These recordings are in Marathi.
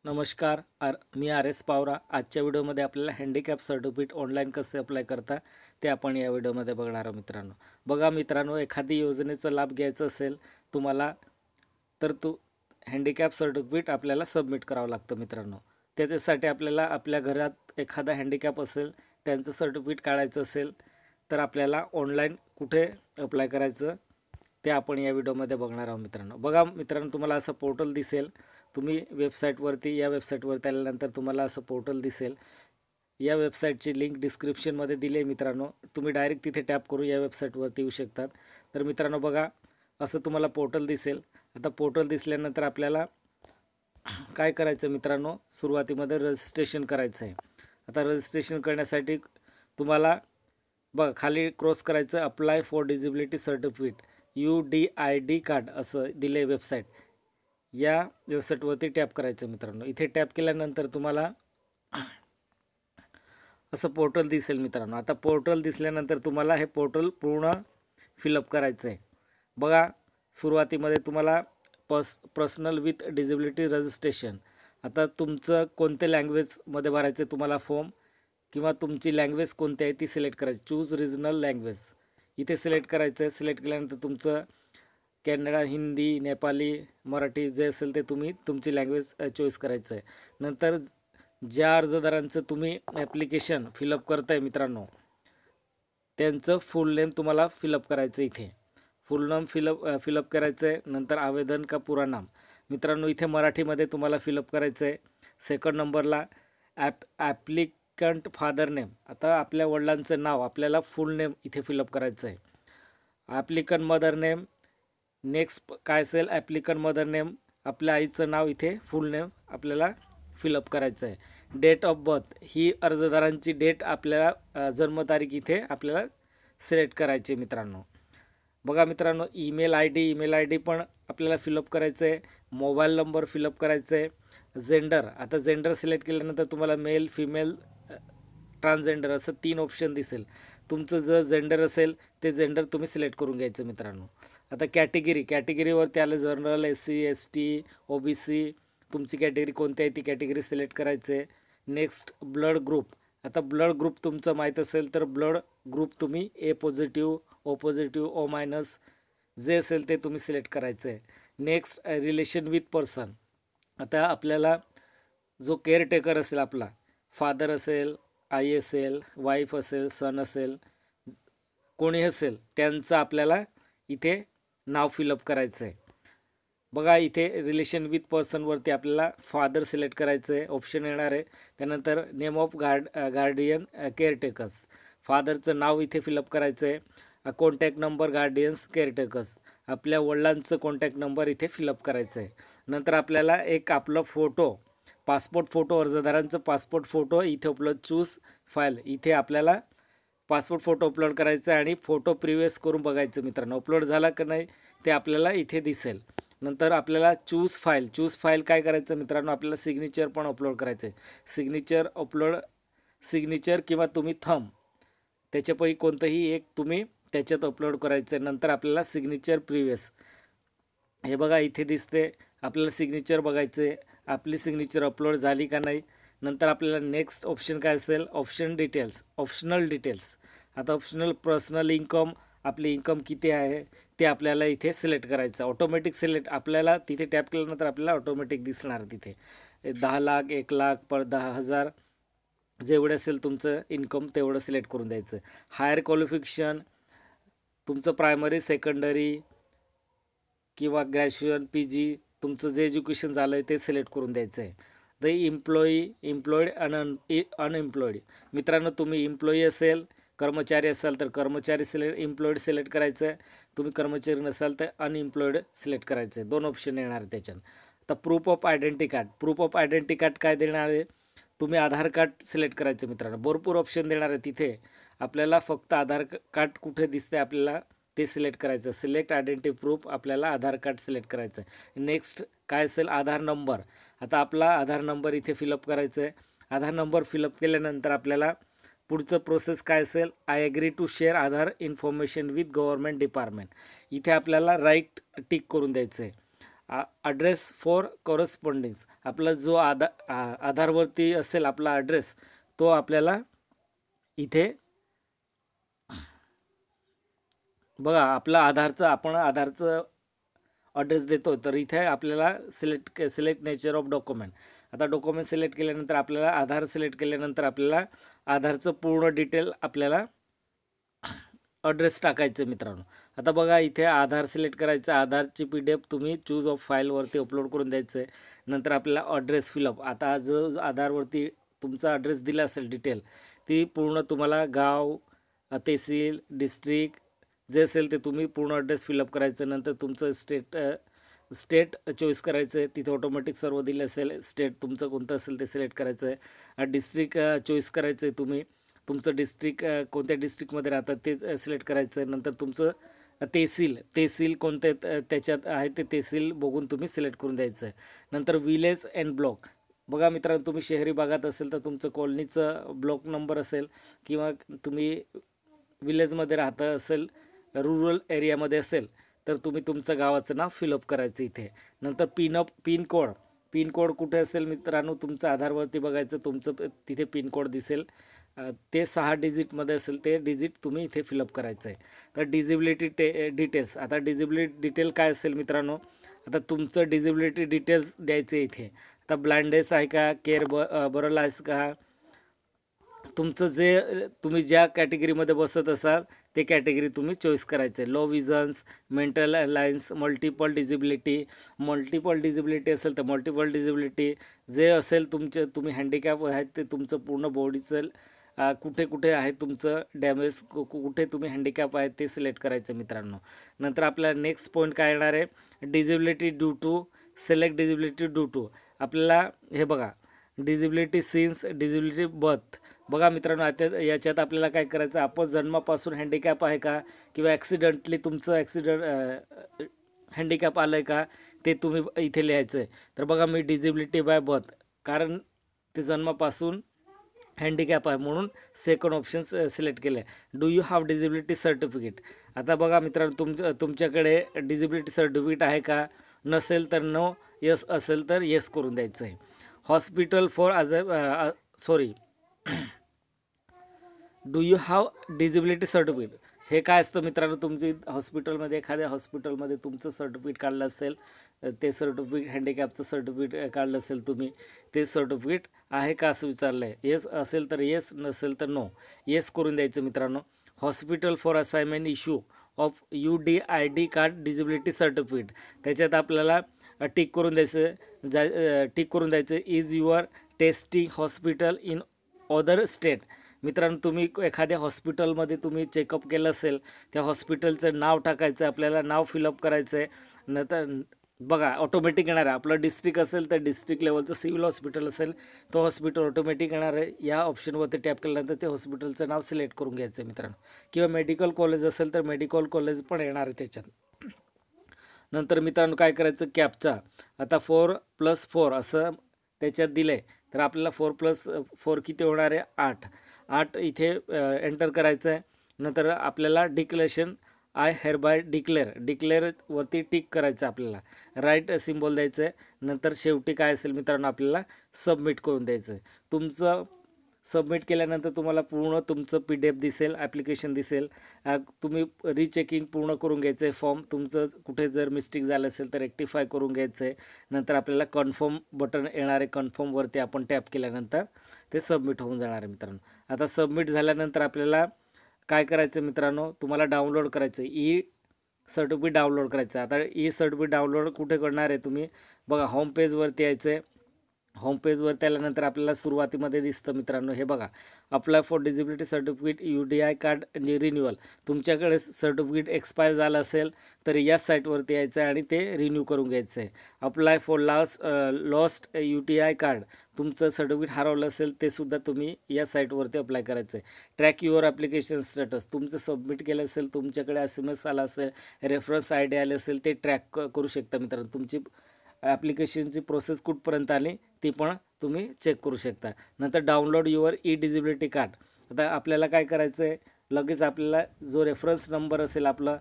नमस्कार मी आर एस पावरा। आजच्या व्हिडिओमध्ये आपल्याला हँडिकॅप सर्टिफिकेट ऑनलाईन कसे अप्लाय करता ते आपण या व्हिडिओमध्ये बघणार आहोत मित्रांनो। बघा मित्रांनो, एखादी योजनेचा लाभ घ्यायचा असेल तुम्हाला तर हँडिकॅप सर्टिफिकेट आपल्याला सबमिट करावं लागतं मित्रांनो। त्याच्यासाठी आपल्याला आपल्या घरात एखादा हँडिकॅप असेल त्यांचं सर्टिफिकेट काढायचं असेल तर आपल्याला ऑनलाईन कुठे अप्लाय करायचं ते आपण या व्हिडिओमध्ये बघणार आहोत मित्रांनो। बघा मित्रांनो, तुम्हाला असं पोर्टल दिसेल। तुम्ही या वेबसाईटवरती आल्यानंतर तुम्हाला असं पोर्टल दिसेल। या वेबसाईटची लिंक डिस्क्रिप्शनमध्ये दिली आहे मित्रांनो। तुम्ही डायरेक्ट तिथे टॅप करून या वेबसाईटवरती येऊ शकतात। तर मित्रांनो बघा, असं तुम्हाला पोर्टल दिसेल। आता पोर्टल दिसल्यानंतर आपल्याला काय करायचं मित्रांनो, सुरुवातीमध्ये रजिस्ट्रेशन करायचं आहे। आता रजिस्ट्रेशन करण्यासाठी तुम्हाला बघा खाली क्रॉस करायचं, apply for disability certificate UDID card असं दिले वेबसाईट। या वेबसाईटवरती टॅप करायचं मित्रांनो। इथे टॅप केल्यानंतर तुम्हाला असं पोर्टल दिसेल मित्रांनो। आता पोर्टल दिसल्यानंतर तुम्हाला हे पोर्टल पूर्ण फिलअप करायचं आहे। बघा सुरुवातीमध्ये तुम्हाला पर्सनल विथ डिझेबिलिटी रजिस्ट्रेशन। आता तुमचं कोणत्या लँग्वेजमध्ये भरायचं तुम्हाला फॉर्म, किंवा तुमची लँग्वेज कोणती आहे ती सिलेक्ट करायची। चूज रिजनल लँग्वेज इथे सिलेक्ट करायचं आहे। सिलेक्ट केल्यानंतर तुमचं कन्नडा, हिंदी, नेपाली, मराठी जे असेल ते तुम्ही तुमची लँग्वेज चॉईस करायचं आहे। नंतर ज्या अर्जदारांचं तुम्ही ॲप्लिकेशन फिलअप करताय मित्रांनो त्यांचं फुल नेम तुम्हाला फिलअप करायचं। इथे फुल नेम फिलअप करायचं आहे। नंतर आवेदन का पुरा नाम मित्रांनो इथे मराठीमध्ये तुम्हाला फिलअप करायचं आहे। सेकंड नंबरला ॲप्लिकंट फादर नेम। आता आपल्या वडिलांचं नाव आपल्याला फुल नेम इथे फिलअप करायचं आहे। ॲप्लिकंट मदर नेम, नेक्स्ट काय असेल ॲप्लिकंट मदर नेम, आपल्या आईचं नाव इथे फुल नेम आपल्याला फिलअप करायचं आहे। डेट ऑफ बर्थ ही अर्जदारांची डेट आपल्याला जन्मतारीख इथे आपल्याला सिलेक्ट करायची मित्रांनो। बघा मित्रांनो, ईमेल आय डी पण आपल्याला फिलअप करायचं आहे। मोबाईल नंबर फिलअप करायचं आहे। जेंडर, आता जेंडर सिलेक्ट केल्यानंतर तुम्हाला मेल, फिमेल, ट्रान्सजेंडर असं 3 ऑप्शन दिसेल। तुमचं जर जेंडर असेल ते जेंडर तुम्ही सिलेक्ट करून घ्यायचं मित्रांनो। आता कॅटेगरीवरती आलं जनरल, SC ST OBC, तुमची कॅटेगरी कोणती आहे ती कॅटेगरी सिलेक्ट करायचं आहे। नेक्स्ट ब्लड ग्रुप, आता ब्लड ग्रुप तुमचं माहीत असेल तर ब्लड ग्रुप तुम्ही A positive, O positive, O minus जे असेल ते तुम्ही सिलेक्ट करायचं आहे। नेक्स्ट रिलेशन विथ पर्सन, आता आपल्याला जो केअरटेकर असेल आपला फादर असेल, आई असेल, वाईफ असेल, सन असेल, कोणी असेल त्यांचं आपल्याला इथे नाव फिलअप करायचं आहे। बघा इथे रिलेशन विथ पर्सनवरती आपल्याला फादर सिलेक्ट करायचं आहे, ऑप्शन येणार आहे। त्यानंतर नेम ऑफ गार्डियन केअरटेकर्स, फादरचं नाव इथे फिलअप करायचं आहे। कॉन्टॅक्ट नंबर गार्डियन्स केअरटेकर्स, आपल्या वडिलांचं कॉन्टॅक्ट नंबर इथे फिलअप करायचं आहे। नंतर आपल्याला एक आपलं फोटो, पासपोर्ट फोटो, अर्जदारांचं पासपोर्ट फोटो इथे अपलोड, चूज फाईल इथे आपल्याला पासपोर्ट फोटो अपलोड करायचा आहे आणि फोटो प्रिव्हियस करून बघायचं मित्रांनो अपलोड झाला का नाही ते आपल्याला इथे दिसेल। नंतर आपल्याला चूज फाईल काय करायचं मित्रांनो, आपल्याला सिग्नेचर पण अपलोड करायचं आहे। सिग्नेचर किंवा तुम्ही थंब त्याच्यापैकी कोणतंही एक तुम्ही त्याच्यात अपलोड करायचं आहे। नंतर आपल्याला सिग्नेचर प्रिव्हियस, हे बघा इथे दिसते, आपल्याला सिग्नेचर बघायचं आहे आपली सिग्नेचर अपलोड झाली का नाही। नंतर आपल्याला नेक्स्ट ऑप्शन काय असेल, ऑप्शनल डिटेल्स। आता ऑप्शनल पर्सनल इन्कम, आपली इन्कम किती आहे ते आपल्याला इथे सिलेक्ट करायचं। ऑटोमॅटिक सिलेक्ट आपल्याला तिथे टॅप केल्यानंतर आपल्याला ऑटोमॅटिक दिसणार तिथे 10 लाख, 1 लाख, 10,000 जेवढं असेल तुमचं इन्कम तेवढं सिलेक्ट करून द्यायचं। हायर क्वालिफिकेशन, तुमचं प्रायमरी, सेकंडरी किंवा ग्रॅज्युएशन, PG तुमचं जे एज्युकेशन झालं आहे ते सिलेक्ट करून द्यायचं आहे। द एम्प्लॉईड अनएम्प्लॉईड, मित्रांनो तुम्ही एम्प्लॉई असेल, कर्मचारी असाल तर कर्मचारी एम्प्लॉईड सिलेक्ट करायचं आहे। तुम्ही कर्मचारी नसाल तर अनएम्प्लॉईड सिलेक्ट करायचं आहे। 2 ऑप्शन येणार आहे त्याच्यात। आता प्रूफ ऑफ आयडेंटिटी कार्ड काय देणार आहे, तुम्ही आधार कार्ड सिलेक्ट करायचं मित्रांनो। भरपूर ऑप्शन देणार आहे तिथे, आपल्याला फक्त आधार कार्ड कुठे दिसते आपल्याला ते सिलेक्ट करायचं। सिलेक्ट आयडेंटिटी प्रूफ, आपल्याला आधार कार्ड सिलेक्ट करायचं आहे। नेक्स्ट काय असेल, आधार नंबर, आता आपला आधार नंबर इथे फिलअप करायचं आहे। आधार नंबर फिलअप केल्यानंतर आपल्याला पुढचं प्रोसेस काय असेल, I agree to share Aadhaar information with government department, इथे आपल्याला राईट टिक करून द्यायचं आहे। ॲड्रेस फॉर कॉरेस्पॉन्डिंग्स, आपला जो आधारवरती असेल आपला ॲड्रेस, तो आपल्याला इथे बघा आपला आपण आधारचं ॲड्रेस देतो, तर इथे आपल्याला सिलेक्ट नेचर ऑफ डॉक्युमेंट. आता डॉक्युमेंट सिलेक्ट केल्यानंतर आपल्याला आधार सिलेक्ट केल्यानंतर आपल्याला आधारचं पूर्ण डिटेल आपल्याला ॲड्रेस टाकायचं मित्रांनो. आता बघा इथे आधार सिलेक्ट करायचं, आधारची PDF तुम्ही चूज ऑफ फाईलवरती अपलोड करून द्यायचं आहे. नंतर आपल्याला ॲड्रेस फिलअप, आता जो आधारवरती तुमचा ॲड्रेस दिला असेल डिटेल, ती पूर्ण तुम्हाला गाव, तहसील, डिस्ट्रिक्ट जे असेल ते तुम्ही पूर्ण ॲड्रेस फिलअप करायचं. नंतर तुमचं स्टेट चॉईस करायचं आहे, तिथे ऑटोमॅटिक सर्व दिलं असेल. स्टेट तुमचं कोणतं असेल ते सिलेक्ट करायचं आहे. डिस्ट्रिक्ट चॉईस करायचं आहे, तुम्ही तुमचं डिस्ट्रिक्ट कोणत्या डिस्ट्रिक्टमध्ये राहतात ते सिलेक्ट करायचं आहे. नंतर तुमचं तहसील कोणते त्याच्यात आहे ते तहसील बघून तुम्ही सिलेक्ट करून द्यायचं आहे. नंतर विलेज अँड ब्लॉक, बघा मित्रांनो तुम्ही शहरी भागात असेल तर तुमचं कॉलनीचं ब्लॉक नंबर असेल, किंवा तुम्ही विलेजमध्ये राहता असेल, रुरल एरियामध्ये असेल तर तुम्ही तुमचं गावाचं नाव फिलअप करायचं इथे. नंतर पिनकोड कुठे असेल मित्रांनो, तुमचं आधारवरती बघायचं, तुमचं तिथे पिनकोड दिसेल, ते 6 डिजिटमध्ये असेल ते डिजिट तुम्ही इथे फिलअप करायचं आहे. तर डिझेबिलिटी डिटेल्स, आता डिझेबिलिटी डिटेल काय असेल मित्रांनो, आता तुमचं डिझेबिलिटी डिटेल्स द्यायचे इथे. आता ब्लाइंडनेस आहे का, बरल आहे का, तुमचं जे तुम्ही ज्या कॅटेगरीमध्ये बसत असाल ते कॅटेगरी तुम्ही चॉईस करायचं आहे. Low visions, mental illness, multiple disability असेल तर मल्टिपल डिझिबिलिटी, जे असेल तुम्ही हँडिकॅप आहेत ते तुमचं पूर्ण बॉडीचं कुठे कुठे आहे तुमचं डॅमेज, कुठे तुम्ही हँडिकॅप आहे ते सिलेक्ट करायचं मित्रांनो. नंतर आपल्याला नेक्स्ट पॉईंट काय येणार आहे, disability due to, select disability due to. आपल्याला हे बघा डिझिबिलिटी सिन्स डिझिबिलिटी बर्थ, बघा मित्रांनो आता याच्यात आपल्याला काय करायचं, आपण जन्मापासून हँडिकॅप आहे का, किंवा ॲक्सिडेंटली तुमचं हँडिकॅप आलं आहे का, ते तुम्ही इथे लिहायचं आहे. तर बघा मी डिझिबिलिटी बाय बर्थ, कारण ते जन्मापासून हँडिकॅप आहे म्हणून सेकंड ऑप्शन सिलेक्ट केलं आहे. Do you have disability certificate, आता बघा मित्रांनो तुमच्याकडे डिझिबिलिटी सर्टिफिकेट आहे का, नसेल तर नो, यस असेल तर येस करून द्यायचं आहे. Hospital for do you have disability certificate, हे काय असतं मित्रांनो, तुमची हॉस्पिटलमध्ये एखाद्या हॉस्पिटलमध्ये तुमचं सर्टिफिकेट काढलं असेल, ते सर्टिफिकेट हँडिकॅपचं सर्टिफिकेट काढलं असेल तुम्ही, ते सर्टिफिकेट आहे का असं विचारलं आहे. येस असेल तर येस, नसेल तर नो, येस करून द्यायचं मित्रांनो. Hospital for assignment issue of UDID card disability certificate, त्याच्यात आपल्याला टिक करून द्यायचं is your testing hospital in other state. मित्रांनो तुम्ही एखाद्या हॉस्पिटलमध्ये तुम्ही चेकअप केलं असेल, त्या हॉस्पिटलचं नाव टाकायचं, आपल्याला नाव फिलअप करायचं आहे. नंतर बघा ऑटोमॅटिक येणार आहे, आपलं डिस्ट्रिक्ट असेल तर डिस्ट्रिक्ट लेवलचं सिव्हिल हॉस्पिटल असेल तो हॉस्पिटल ऑटोमॅटिक येणार आहे. या ऑप्शनवरती टॅप केल्यानंतर ते हॉस्पिटलचं नाव सिलेक्ट करून घ्यायचं आहे मित्रांनो. किंवा मेडिकल कॉलेज असेल तर मेडिकल कॉलेज पण येणार आहे त्याच्यात. नंतर मित्रांनो काय करायचं, कॅपचा, आता 4+4 असं त्याच्यात दिलं आहे, तर आपल्याला 4+4 किती होणार आहे, 8 इथे एंटर करायचं आहे. नंतर आपल्याला डिक्लेरेशन आय हेअरबाय डिक्लेअरवरती टिक करायचं, आपल्याला राईट सिम्बॉल द्यायचं आहे. नंतर शेवटी काय असेल मित्रांनो, आपल्याला सबमिट करून द्यायचं आहे. तुमचं सबमिट केल्यानंतर तुम्हाला पूर्ण तुमचं PDF दिसेल, ॲप्लिकेशन दिसेल. तुम्ही रिचेकिंग पूर्ण करून घ्यायचं आहे फॉर्म, तुमचं कुठे जर मिस्टेक झालं असेल तर रेक्टिफाय करून घ्यायचं आहे. नंतर आपल्याला कन्फर्म बटन येणार आहे, कन्फर्मवरती आपण टॅप केल्यानंतर ते सबमिट होऊन जाणार आहे मित्रांनो. आता सबमिट झाल्यानंतर आपल्याला काय करायचं मित्रांनो, तुम्हाला डाउनलोड करायचं आहे, सर्टिफिकेट डाउनलोड करायचं आहे. आता सर्टिफिकेट डाउनलोड कुठे करणार आहे तुम्ही, बघा होम पेजवरती यायचं आहे. होम पेजवर त्याल्यानंतर आपल्याला सुरुवातीमध्ये दिसतं मित्रांनो, हे बघा apply for disability certificate UDI card renewal. तुमच्याकडे सर्टिफिकेट एक्सपायर झालं असेल तर या साईटवरती यायचं आहे आणि ते रिन्यू करून घ्यायचं आहे. Apply for lost UDI card, तुमचं सर्टिफिकेट हरवलं असेल ते सुद्धा तुम्ही या साईटवरती अप्लाय करायचं आहे. ट्रॅक युअर ॲप्लिकेशन स्टेटस, तुमचं सबमिट केलं असेल, तुमच्याकडे SMS आला असेल, रेफरन्स ID आले असेल, ते ट्रॅक करू शकता मित्रांनो. तुमची ॲप्लिकेशनची प्रोसेस कुठपर्यंत आली ती पण तुम्ही चेक करू शकता. नंतर डाउनलोड युअर डिझिबिलिटी कार्ड, आता आपल्याला काय करायचं आहे, लगेच आपल्याला जो रेफरन्स नंबर असेल आपला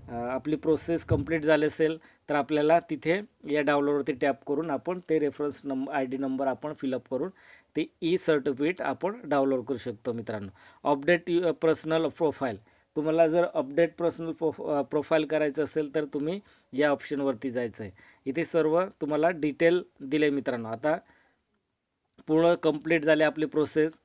आपली प्रोसेस कंप्लीट झाली असेल तर आपल्याला तिथे या डाउनलोडवरती टॅप करून आपण ते रेफरन्स ID नंबर आपण फिलअप करून ते सर्टिफिकेट आपण डाउनलोड करू शकतो मित्रांनो. अपडेट पर्सनल प्रोफाईल, तुम्हाला जर अपडेट पर्सनल प्रोफाईल करायचं असेल तर तुम्ही या ऑप्शनवरती जायचं आहे. इथे सर्व तुम्हाला डिटेल दिले मित्रांनो. आता पूर्ण कंप्लीट झाली आपली प्रोसेस.